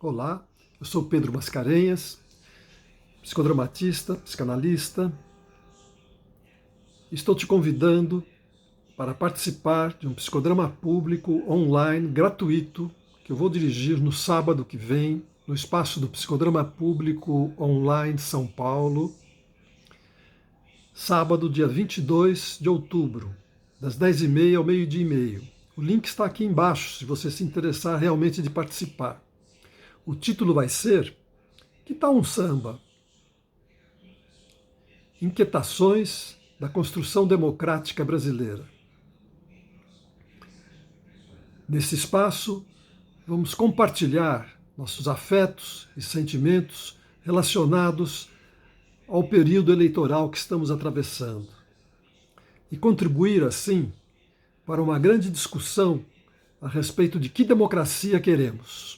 Olá, eu sou Pedro Mascarenhas, psicodramatista, psicanalista. Estou te convidando para participar de um psicodrama público online gratuito que eu vou dirigir no sábado que vem, no espaço do Psicodrama Público Online São Paulo, sábado, dia 22 de outubro, das 10h30 ao meio-dia e meio. O link está aqui embaixo, se você se interessar realmente de participar. O título vai ser Que tal um samba? Inquietações da construção democrática brasileira. Nesse espaço, vamos compartilhar nossos afetos e sentimentos relacionados ao período eleitoral que estamos atravessando e contribuir, assim, para uma grande discussão a respeito de que democracia queremos.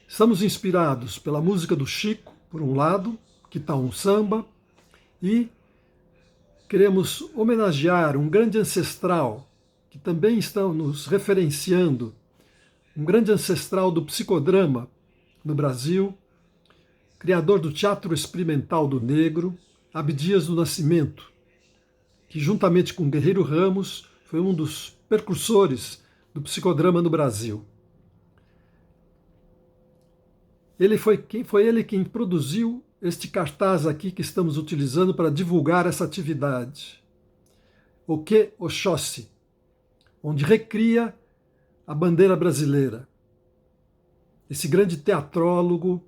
Estamos inspirados pela música do Chico, por um lado, que tal um samba, e queremos homenagear um grande ancestral que também está nos referenciando, um grande ancestral do psicodrama no Brasil, criador do teatro experimental do negro, Abdias do Nascimento, que juntamente com Guerreiro Ramos foi um dos precursores do psicodrama no Brasil. Foi ele quem produziu este cartaz aqui que estamos utilizando para divulgar essa atividade. O que Oxóssi, onde recria a bandeira brasileira. Esse grande teatrólogo,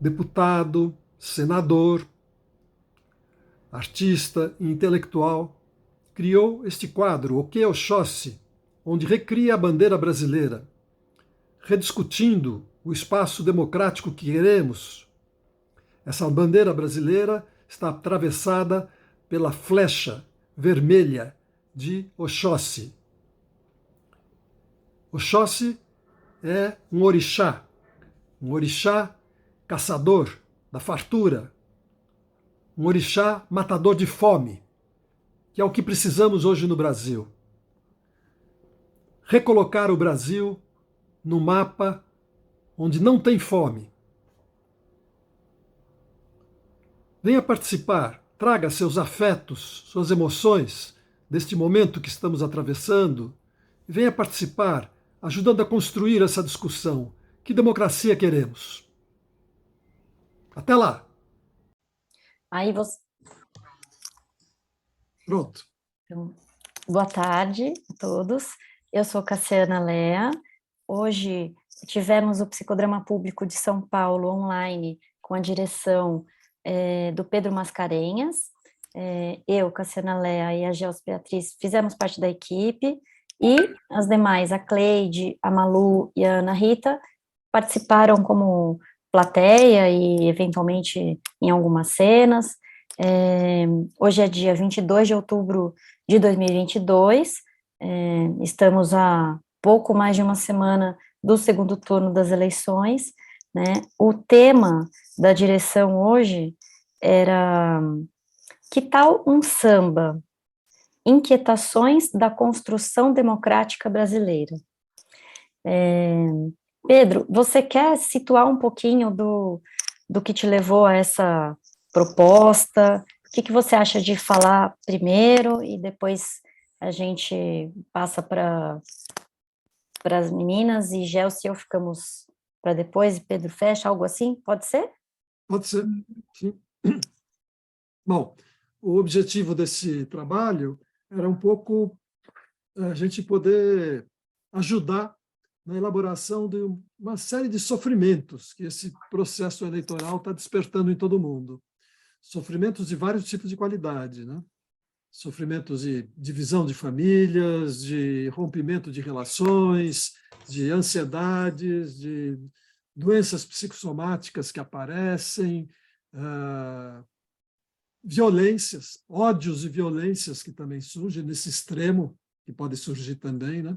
deputado, senador, artista e intelectual, criou este quadro, O que Oxóssi, onde recria a bandeira brasileira, rediscutindo o espaço democrático que queremos. Essa bandeira brasileira está atravessada pela flecha vermelha de Oxóssi. Oxóssi é um orixá caçador da fartura, um orixá matador de fome, que é o que precisamos hoje no Brasil. Recolocar o Brasil no mapa onde não tem fome. Venha participar, traga seus afetos, suas emoções deste momento que estamos atravessando e venha participar, ajudando a construir essa discussão. Que democracia queremos? Até lá! Aí você. Pronto. Então, boa tarde a todos. Eu sou Cassiana Lea. Hoje tivemos o Psicodrama Público de São Paulo online com a direção do Pedro Mascarenhas. Eu, Cassiana Lea e a Gels Beatriz fizemos parte da equipe e as demais, a Cleide, a Malu e a Ana Rita, participaram como plateia e eventualmente em algumas cenas. Hoje é dia 22 de outubro de 2022, estamos a pouco mais de uma semana do segundo turno das eleições, né? O tema da direção hoje era que tal um samba? Inquietações da construção democrática brasileira. Pedro, você quer situar um pouquinho do que te levou a essa proposta? O que você acha de falar primeiro e depois a gente passa para as meninas e Gelsi e eu ficamos para depois e Pedro fecha, algo assim? Pode ser? Pode ser, sim. Bom, o objetivo desse trabalho era um pouco a gente poder ajudar na elaboração de uma série de sofrimentos que esse processo eleitoral está despertando em todo mundo. Sofrimentos de vários tipos de qualidade, né? Sofrimentos de divisão de famílias, de rompimento de relações, de ansiedades, de doenças psicossomáticas que aparecem, violências, ódios e violências que também surgem nesse extremo, que pode surgir também, né?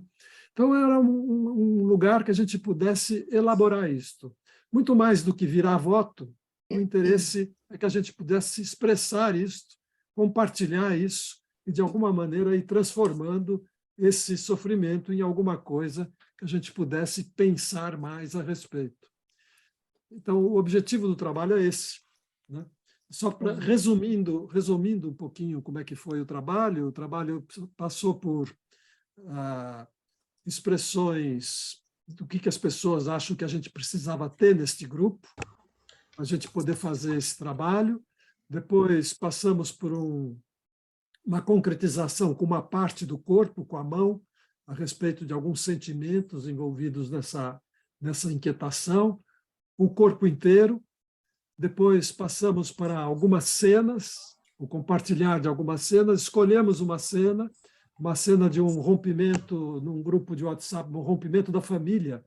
Então, era um lugar que a gente pudesse elaborar isto. Muito mais do que virar voto, o interesse é que a gente pudesse expressar isto, compartilhar isso e, de alguma maneira, ir transformando esse sofrimento em alguma coisa que a gente pudesse pensar mais a respeito. Então, o objetivo do trabalho é esse, né? Só para resumindo um pouquinho como é que foi o trabalho passou por expressões do que as pessoas acham que a gente precisava ter neste grupo, para a gente poder fazer esse trabalho. Depois passamos por uma concretização com uma parte do corpo, com a mão, a respeito de alguns sentimentos envolvidos nessa inquietação, o corpo inteiro. Depois passamos para algumas cenas, o compartilhar de algumas cenas, escolhemos uma cena de um rompimento num grupo de WhatsApp, um rompimento da família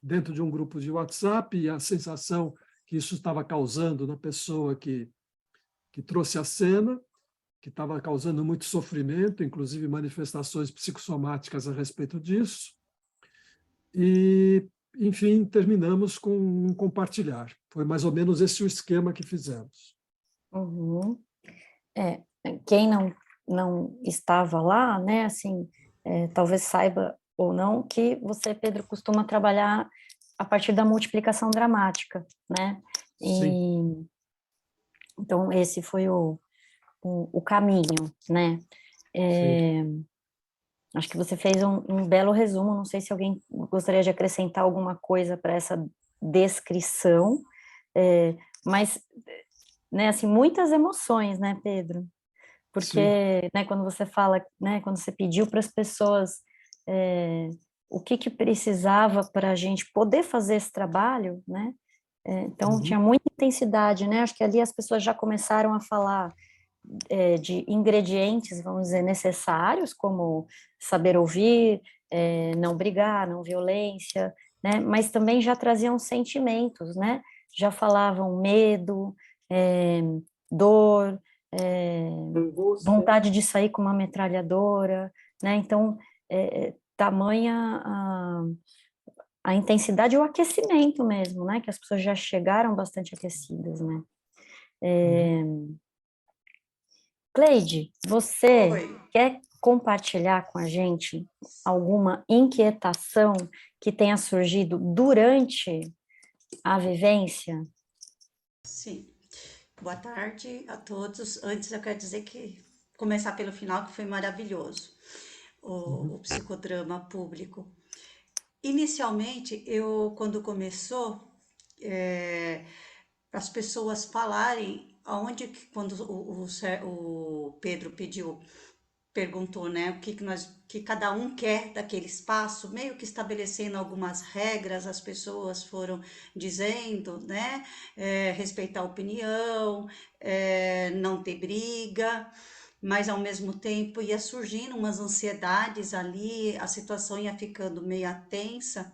dentro de um grupo de WhatsApp, e a sensação que isso estava causando na pessoa que trouxe a cena, que estava causando muito sofrimento, inclusive manifestações psicossomáticas a respeito disso. E, enfim, terminamos com um compartilhar. Foi mais ou menos esse o esquema que fizemos. Uhum. Quem não estava lá, né, assim, talvez saiba ou não que você, Pedro, costuma trabalhar a partir da multiplicação dramática, né? Sim. Então, esse foi o caminho, né? Acho que você fez um belo resumo, não sei se alguém gostaria de acrescentar alguma coisa para essa descrição, mas, né, assim, muitas emoções, né, Pedro? Porque, né, quando você fala, né, quando você pediu para as pessoas o que precisava para a gente poder fazer esse trabalho, né? Então, tinha muita intensidade, né? Acho que ali as pessoas já começaram a falar de ingredientes, vamos dizer, necessários, como saber ouvir, não brigar, não violência, né? Mas também já traziam sentimentos, né? Já falavam medo, dor, vontade de sair com uma metralhadora, né? Então, tamanha a intensidade e o aquecimento mesmo, né? Que as pessoas já chegaram bastante aquecidas, né? Cleide, você Oi. quer compartilhar com a gente alguma inquietação que tenha surgido durante a vivência? Sim. Boa tarde a todos. Antes eu quero dizer que começar pelo final, que foi maravilhoso. O psicodrama público. Inicialmente, quando começou, as pessoas falarem quando o Pedro perguntou, né, que cada um quer daquele espaço, meio que estabelecendo algumas regras, as pessoas foram dizendo, né, respeitar a opinião, não ter briga, mas ao mesmo tempo ia surgindo umas ansiedades ali, a situação ia ficando meio tensa,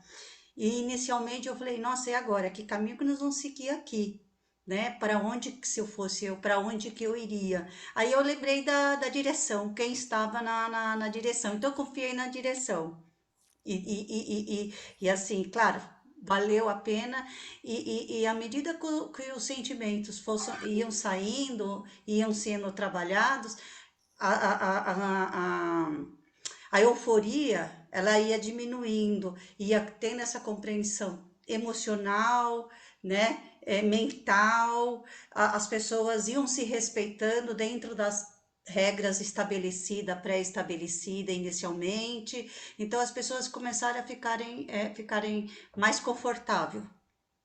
e inicialmente eu falei, nossa, e agora? Que caminho que nós vamos seguir aqui? Né? Para onde, se eu fosse eu, para onde que eu iria? Aí eu lembrei da direção, quem estava na direção, então eu confiei na direção. E assim, claro, valeu a pena, e à medida que os sentimentos iam saindo, iam sendo trabalhados, a, a, a, a, a a euforia, ela ia diminuindo, ia tendo essa compreensão emocional, né, mental, as pessoas iam se respeitando dentro das regras estabelecidas, pré-estabelecida inicialmente, então as pessoas começaram a ficarem mais confortável,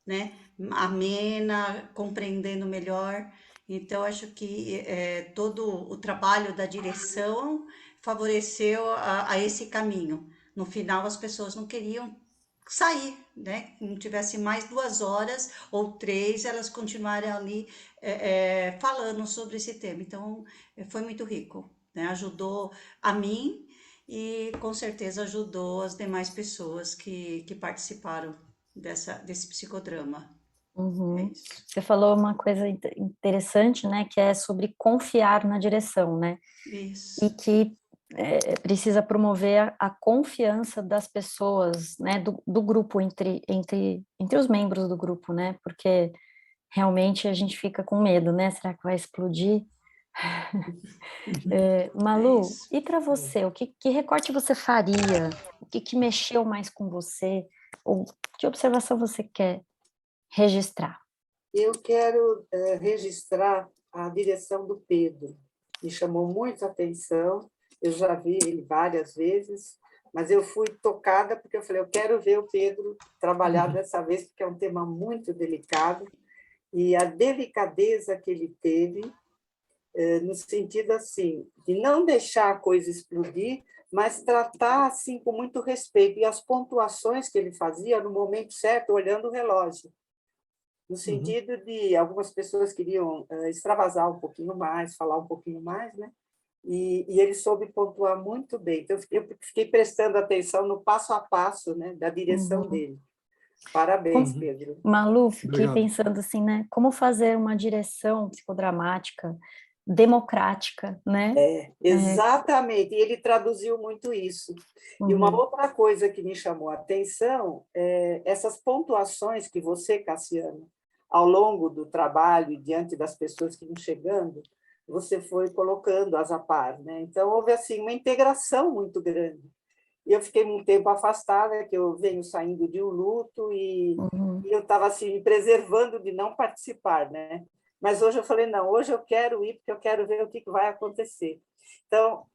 né, amena, compreendendo melhor. Então, acho que todo o trabalho da direção favoreceu a esse caminho. No final, as pessoas não queriam sair, né? Não tivesse mais 2 horas ou 3, elas continuarem ali falando sobre esse tema. Então, foi muito rico, né? Ajudou a mim e com certeza ajudou as demais pessoas que participaram desse psicodrama. É Uhum. isso. Você falou uma coisa interessante, né, que é sobre confiar na direção, né, e Isso. que precisa promover a confiança das pessoas, né, do grupo, entre os membros do grupo, né, porque realmente a gente fica com medo, né, será que vai explodir? É Malu, isso. e para você, que recorte você faria? O que mexeu mais com você? Ou que observação você quer registrar? Eu quero registrar a direção do Pedro. Me chamou muito a atenção, eu já vi ele várias vezes, mas eu fui tocada porque eu falei, eu quero ver o Pedro trabalhar dessa vez, porque é um tema muito delicado, e a delicadeza que ele teve, no sentido assim, de não deixar a coisa explodir, mas tratar assim com muito respeito, e as pontuações que ele fazia no momento certo, olhando o relógio, no sentido de algumas pessoas queriam extravasar um pouquinho mais, falar um pouquinho mais, né? E ele soube pontuar muito bem. Então, eu fiquei prestando atenção no passo a passo, né, da direção dele. Parabéns, Pedro. Malu, fiquei Obrigado. pensando assim, né? Como fazer uma direção psicodramática democrática, né? Exatamente, e ele traduziu muito isso. E uma Uhum, outra coisa que me chamou a atenção é essas pontuações que você, Cassiano, ao longo do trabalho e diante das pessoas que iam chegando, você foi colocando as a par, né? Então, houve assim, uma integração muito grande. E eu fiquei um tempo afastada, que eu venho saindo de um luto uhum, e eu estava assim, me preservando de não participar, né? Mas hoje eu falei, não, hoje eu quero ir, porque eu quero ver o que vai acontecer. Então,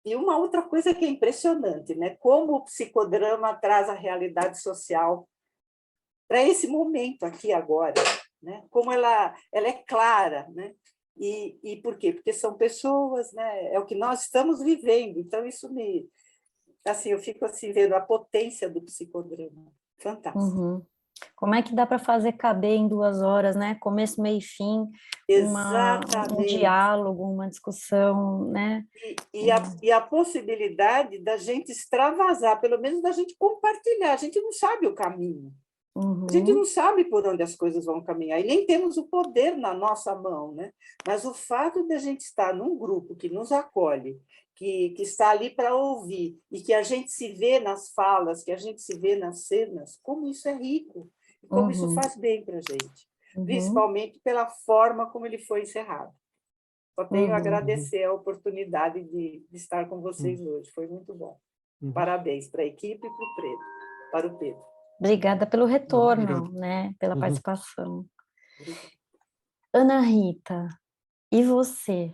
e uma outra coisa que é impressionante, né? Como o psicodrama traz a realidade social para esse momento aqui agora, né? Como ela é clara, né? E por quê? Porque são pessoas, né? É o que nós estamos vivendo. Então isso me, assim, eu fico assim vendo a potência do psicodrama. Fantástico. uhum. Como é que dá para fazer caber em 2 horas, né? Começo, meio e fim, um Exatamente. diálogo, uma discussão, né? E a possibilidade da gente extravasar, pelo menos da gente compartilhar. A gente não sabe o caminho. A gente não Uhum, sabe por onde as coisas vão caminhar e nem temos o poder na nossa mão, né? Mas o fato de a gente estar num grupo que nos acolhe, que está ali para ouvir e que a gente se vê nas falas, que a gente se vê nas cenas, como isso é rico e como isso uhum, faz bem para a gente, uhum, principalmente pela forma como ele foi encerrado. Só tenho a uhum, agradecer a oportunidade de estar com vocês Uhum. hoje, foi muito bom. Uhum. Parabéns para a equipe e para o Pedro. Obrigada pelo retorno, Obrigado. né? Pela Uhum. participação. Obrigada. Ana Rita, e você?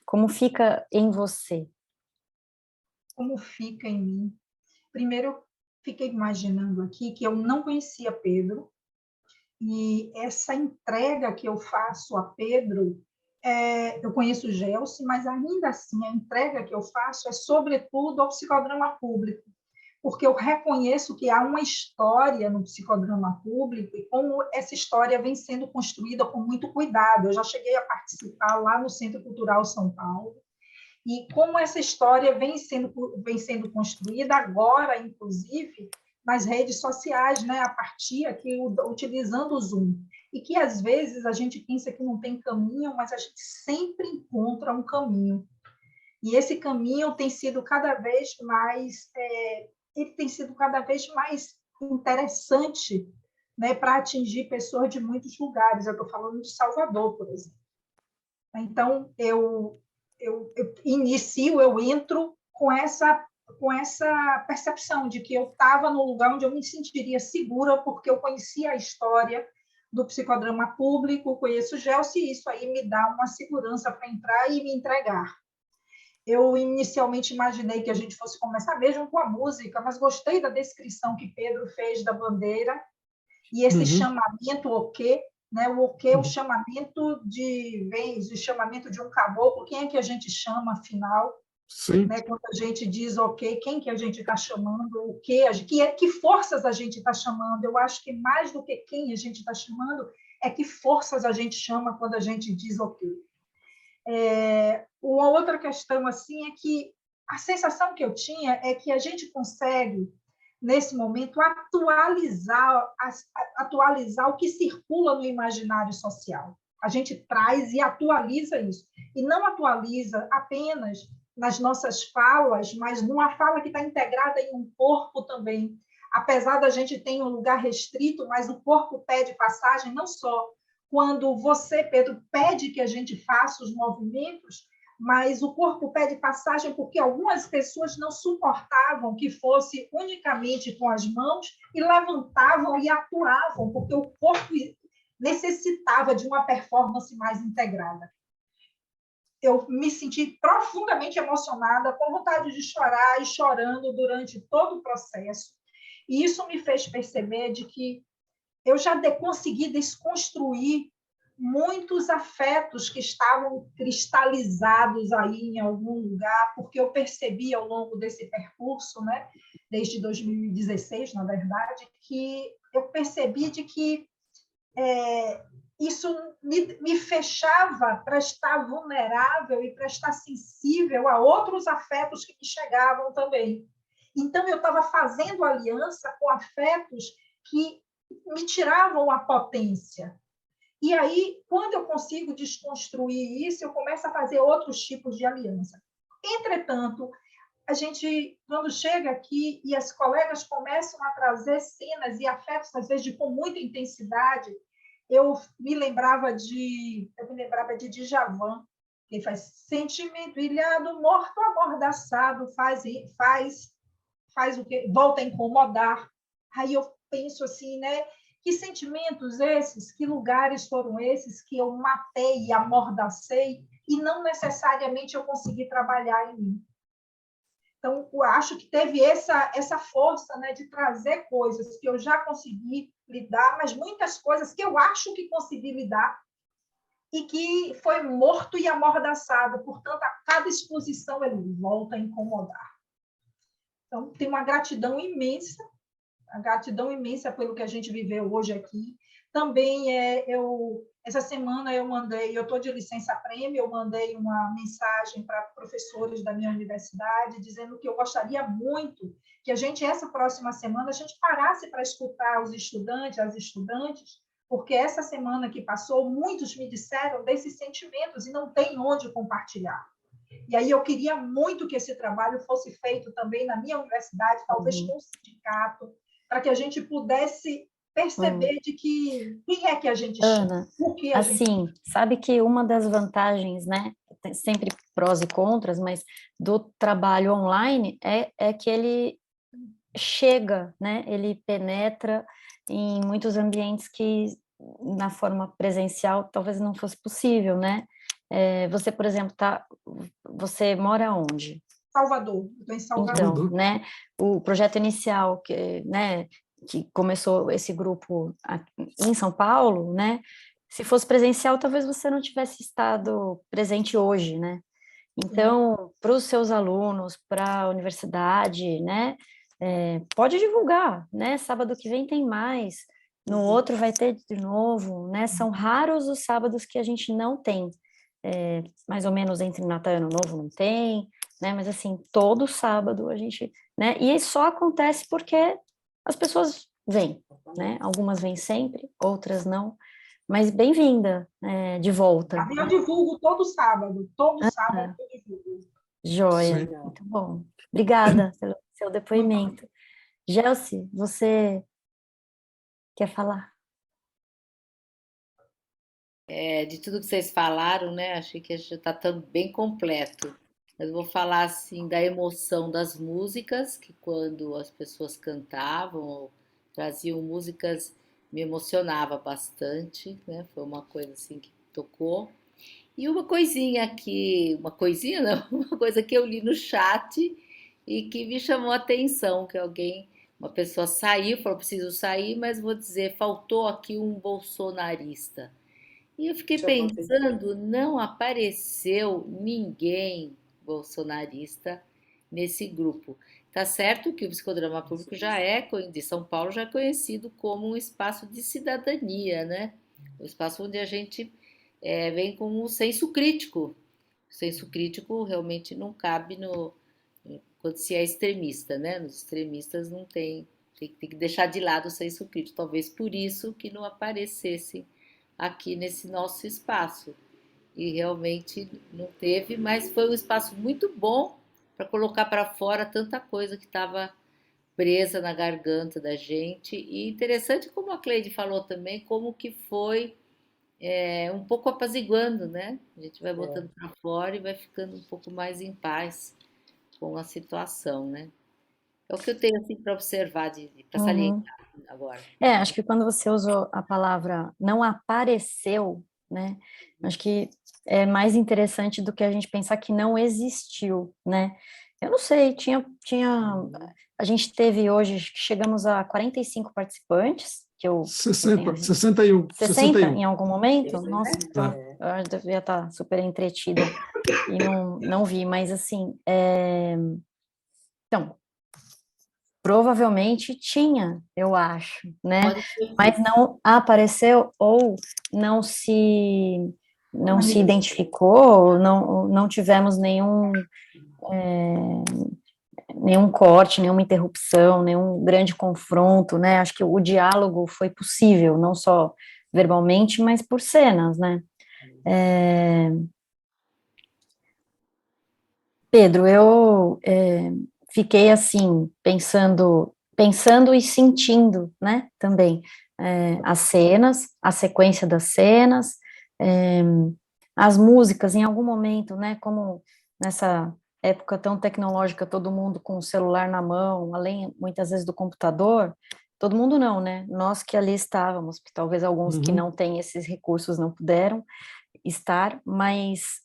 Como fica em você? Como fica em mim? Primeiro, eu fiquei imaginando aqui que eu não conhecia Pedro, e essa entrega que eu faço a Pedro, eu conheço o Gelsi, mas ainda assim a entrega que eu faço é sobretudo ao psicodrama público, porque eu reconheço que há uma história no psicodrama público e como essa história vem sendo construída com muito cuidado. Eu já cheguei a participar lá no Centro Cultural São Paulo, e como essa história vem sendo construída agora, inclusive, nas redes sociais, né, a partir aqui, utilizando o Zoom. E que, às vezes, a gente pensa que não tem caminho, mas a gente sempre encontra um caminho. E esse caminho tem sido cada vez mais, ele tem sido cada vez mais interessante, né, para atingir pessoas de muitos lugares. Eu estou falando de Salvador, por exemplo. Então, eu inicio, eu entro com essa percepção de que eu estava no lugar onde eu me sentiria segura, porque eu conhecia a história do psicodrama público, conheço o Gelsi, e isso aí me dá uma segurança para entrar e me entregar. Eu inicialmente imaginei que a gente fosse começar mesmo com a música, mas gostei da descrição que Pedro fez da bandeira, e esse Uhum. chamamento o quê, né? O quê é o Uhum. chamamento de vez, o chamamento de um caboclo. Quem é que a gente chama, afinal? Sim. Né? Quando a gente diz ok, quem que a gente está chamando? O quê? Que forças a gente está chamando? Eu acho que mais do que quem a gente está chamando, é que forças a gente chama quando a gente diz ok. Uma outra questão assim é que a sensação que eu tinha é que a gente consegue nesse momento atualizar o que circula no imaginário social. A gente traz e atualiza isso, e não atualiza apenas nas nossas falas, mas numa fala que está integrada em um corpo também. Apesar da gente ter um lugar restrito, mas o corpo pede passagem não só quando você, Pedro, pede que a gente faça os movimentos, mas o corpo pede passagem porque algumas pessoas não suportavam que fosse unicamente com as mãos e levantavam e atuavam, porque o corpo necessitava de uma performance mais integrada. Eu me senti profundamente emocionada, com vontade de chorar e chorando durante todo o processo. E isso me fez perceber de que eu já consegui desconstruir muitos afetos que estavam cristalizados aí em algum lugar, porque eu percebi ao longo desse percurso, né, desde 2016, na verdade, que eu percebi de que isso me fechava para estar vulnerável e para estar sensível a outros afetos que me chegavam também. Então, eu estava fazendo aliança com afetos que me tiravam a potência. E aí, quando eu consigo desconstruir isso, eu começo a fazer outros tipos de aliança. Entretanto, a gente, quando chega aqui e as colegas começam a trazer cenas e afetos, às vezes, com muita intensidade, eu me lembrava de Djavan, que faz sentimento ilhado, morto, amordaçado, faz o que volta a incomodar. Aí eu penso assim, né? Que sentimentos esses, que lugares foram esses que eu matei e amordacei e não necessariamente eu consegui trabalhar em mim. Então, eu acho que teve essa força, né, de trazer coisas que eu já consegui lidar, mas muitas coisas que eu acho que consegui lidar e que foi morto e amordaçado. Portanto, a cada exposição ele volta a incomodar. Então, tem uma gratidão imensa, a gratidão imensa pelo que a gente viveu hoje aqui. Também essa semana eu estou de licença-prêmio, eu mandei uma mensagem para professores da minha universidade dizendo que eu gostaria muito que essa próxima semana, a gente parasse para escutar os estudantes, as estudantes, porque essa semana que passou, muitos me disseram desses sentimentos e não tem onde compartilhar. E aí eu queria muito que esse trabalho fosse feito também na minha universidade, talvez com o sindicato, para que a gente pudesse perceber de que quem é que a gente chama, Ana, o que a gente... assim, sabe que uma das vantagens, né, tem sempre prós e contras, mas do trabalho online é que ele chega, né, ele penetra em muitos ambientes que na forma presencial talvez não fosse possível, né? Você, por exemplo, você mora onde? Salvador, estou em Salvador. Então, né, o projeto inicial né, que começou esse grupo em São Paulo, né, se fosse presencial, talvez você não tivesse estado presente hoje, né? Então, para os seus alunos, para a universidade, né, pode divulgar, né? Sábado que vem tem mais, no outro vai ter de novo, né? São raros os sábados que a gente não tem. Mais ou menos entre Natal e Ano Novo não tem, né? Mas assim, todo sábado a gente, né? E isso só acontece porque as pessoas vêm, né? Algumas vêm sempre, outras não. Mas bem-vinda, de volta. Eu divulgo todo sábado eu divulgo. Joia, Sim. muito bom. Obrigada pelo seu depoimento. Gelsi, você quer falar? De tudo que vocês falaram, né? Achei que já está tão bem completo. Mas eu vou falar assim da emoção das músicas, que quando as pessoas cantavam ou traziam músicas, me emocionava bastante, né? Foi uma coisa assim que tocou. E uma coisinha não, uma coisa que eu li no chat e que me chamou a atenção, que uma pessoa saiu, falou, preciso sair, mas vou dizer, faltou aqui um bolsonarista. E eu fiquei Chamou atenção. pensando, não apareceu ninguém bolsonarista nesse grupo. Tá certo que o psicodrama público de São Paulo já é conhecido como um espaço de cidadania, né? Um espaço onde a gente vem com um senso crítico. O senso crítico realmente não cabe quando se é extremista, né? Nos extremistas não tem que deixar de lado o senso crítico. Talvez por isso que não aparecesse aqui nesse nosso espaço. E realmente não teve, mas foi um espaço muito bom para colocar para fora tanta coisa que estava presa na garganta da gente. E interessante como a Cleide falou também, como que foi um pouco apaziguando, né? A gente vai botando para fora e vai ficando um pouco mais em paz com a situação, né? É o que eu tenho assim para observar, para Uhum. salientar agora. Acho que quando você usou a palavra não apareceu, né? Acho que é mais interessante do que a gente pensar que não existiu, né? Eu não sei, a gente teve hoje, chegamos a 45 participantes, que eu tenho 60, 61, 60 em 61. algum momento? Nossa, então É. eu devia estar super entretida e não vi, mas assim, então, provavelmente tinha, eu acho, né? Pode ser Mas que não apareceu ou não se não se identificou, não tivemos nenhum corte, nenhuma interrupção, nenhum grande confronto, né? Acho que o diálogo foi possível, não só verbalmente, mas por cenas, né? Pedro, eu fiquei assim, pensando e sentindo, né, também, as cenas, a sequência das cenas, é, as músicas, em algum momento, né, como nessa época tão tecnológica, todo mundo com o celular na mão, além, muitas vezes, do computador, todo mundo não, né, nós que ali estávamos, porque talvez alguns que Uhum. não têm esses recursos não puderam estar, mas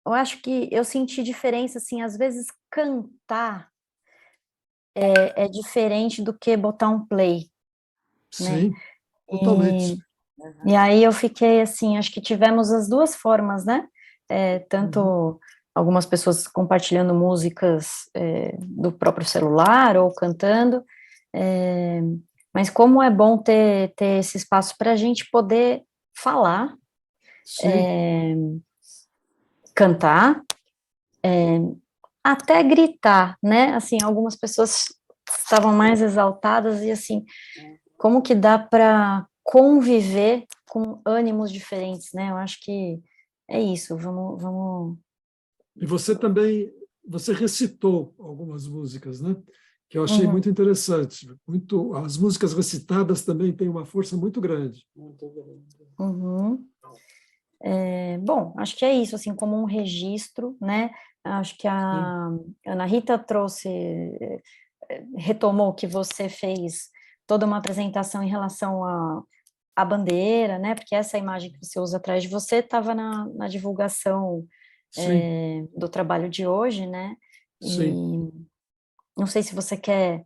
eu acho que eu senti diferença, assim, às vezes cantar é diferente do que botar um play, né? Sim, totalmente. E aí eu fiquei assim, acho que tivemos as duas formas, né? Uhum. Tanto algumas pessoas compartilhando músicas do próprio celular ou cantando, é, mas como é bom ter esse espaço para a gente poder falar, Sim. cantar, até gritar, né? Assim, algumas pessoas estavam mais exaltadas e assim, como que dá para conviver com ânimos diferentes, né? Eu acho que é isso. Vamos. E você também, você recitou algumas músicas, né? Que eu achei Uhum, muito interessante. Muito, as músicas recitadas também têm uma força muito grande. uhum. Bom, acho que é isso, assim, como um registro, né? Acho que Sim, a Ana Rita retomou que você fez toda uma apresentação em relação à bandeira, né? Porque essa imagem que você usa atrás de você estava na divulgação sim, do trabalho de hoje, né? sim. E não sei se você quer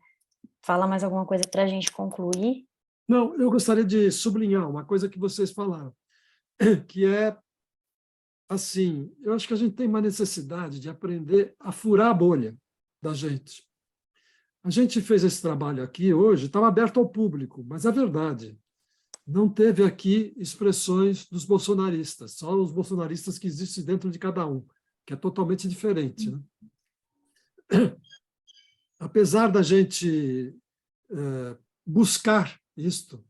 falar mais alguma coisa para a gente concluir. Não, eu gostaria de sublinhar uma coisa que vocês falaram, que é assim, eu acho que a gente tem uma necessidade de aprender a furar a bolha da gente. A gente fez esse trabalho aqui hoje, estava aberto ao público, mas é verdade, não teve aqui expressões dos bolsonaristas, só os bolsonaristas que existem dentro de cada um, que é totalmente diferente, né? Apesar da gente buscar isto,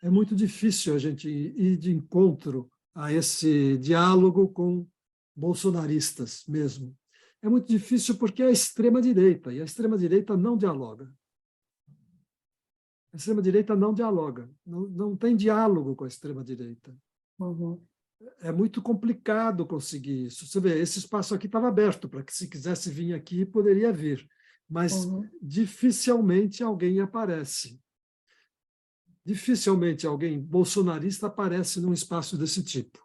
é muito difícil a gente ir de encontro a esse diálogo com bolsonaristas mesmo. É muito difícil porque é a extrema-direita, e a extrema-direita não dialoga. A extrema-direita não dialoga, não tem diálogo com a extrema-direita. Uhum, É muito complicado conseguir isso. Você vê, esse espaço aqui estava aberto para que, se quisesse vir aqui, poderia vir, mas uhum, dificilmente alguém aparece. Dificilmente alguém bolsonarista aparece num espaço desse tipo.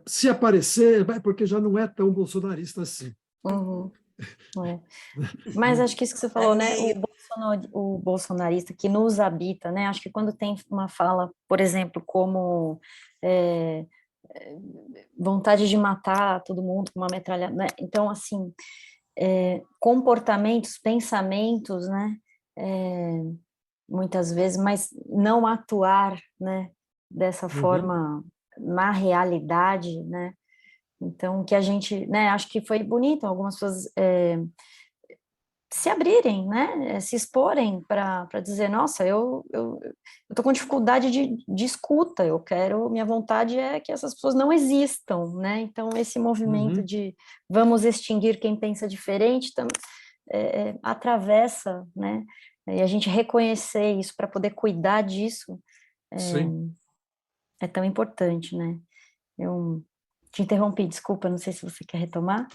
Se aparecer, é porque já não é tão bolsonarista assim. uhum, é. Mas acho que isso que você falou, né? E O bolsonarista que nos habita, né? Acho que quando tem uma fala, por exemplo, como é, é, vontade de matar todo mundo com uma metralhadora, né? Então, assim, comportamentos, pensamentos, né? É, muitas vezes, mas não atuar, né? Dessa Uhum. forma na realidade, né? Então, que a gente, né? Acho que foi bonito algumas pessoas se abrirem, né, se exporem para dizer, nossa, eu tô com dificuldade de escuta, minha vontade é que essas pessoas não existam, né, então esse movimento Uhum. de vamos extinguir quem pensa diferente atravessa, né, e a gente reconhecer isso para poder cuidar disso, Sim. é tão importante, né? Eu te interrompi, desculpa, não sei se você quer retomar.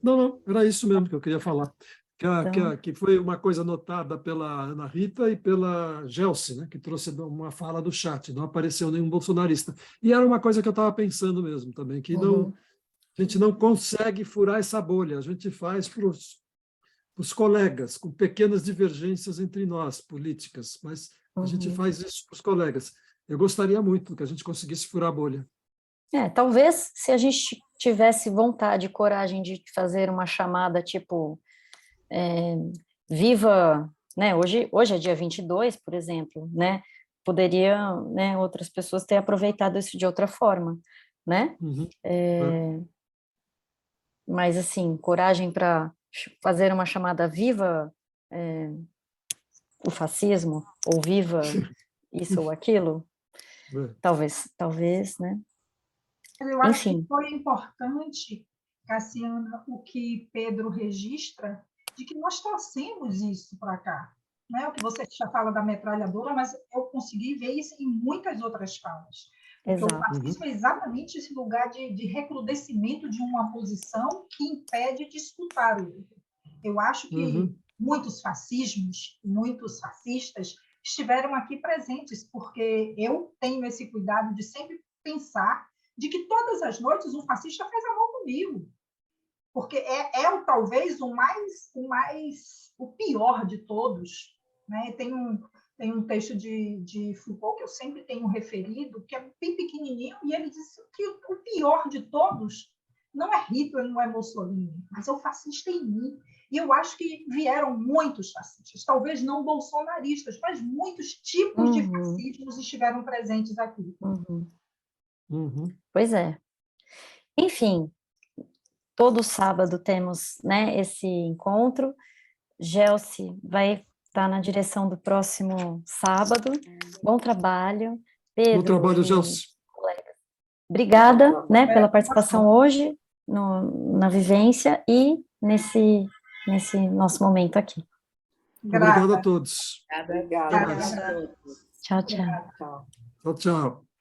Não, era isso mesmo que eu queria falar. Então, Que foi uma coisa notada pela Ana Rita e pela Gelsi, né, que trouxe uma fala do chat, não apareceu nenhum bolsonarista. E era uma coisa que eu estava pensando mesmo também, que não, a gente não consegue furar essa bolha, a gente faz para os colegas, com pequenas divergências entre nós, políticas, mas a gente faz isso para os colegas. Eu gostaria muito que a gente conseguisse furar a bolha. Talvez se a gente tivesse vontade e coragem de fazer uma chamada tipo viva, né? Hoje é dia 22, por exemplo, né? Poderia, né, outras pessoas ter aproveitado isso de outra forma, né? É. Mas, assim, coragem para fazer uma chamada viva o fascismo, ou viva isso ou aquilo, É. talvez, né? Eu acho que Enfim. foi importante, Cassiana, o que Pedro registra, de que nós trouxemos isso para cá. Não é o que você já fala da metralhadora, mas eu consegui ver isso em muitas outras falas. Porque o Exato. fascismo é exatamente esse lugar de recrudescimento de uma posição que impede de escutar o outro. Eu acho que muitos fascismos, muitos fascistas estiveram aqui presentes, porque eu tenho esse cuidado de sempre pensar de que todas as noites um fascista faz amor comigo, porque talvez o pior de todos, né? Tem um texto de Foucault que eu sempre tenho referido, que é bem pequenininho, e ele diz que o pior de todos não é Hitler, não é Mussolini, mas é o fascista em mim. E eu acho que vieram muitos fascistas, talvez não bolsonaristas, mas muitos tipos de fascismos estiveram presentes aqui. Pois é. Enfim, todo sábado temos, né, esse encontro. Gelsi vai estar na direção do próximo sábado. Bom trabalho. Pedro, Bom trabalho, Gelsi. obrigada, né, pela participação hoje na vivência e nesse nosso momento aqui. Obrigado a todos. Obrigada. Até mais. Tchau, tchau. Tchau. Tchau, tchau.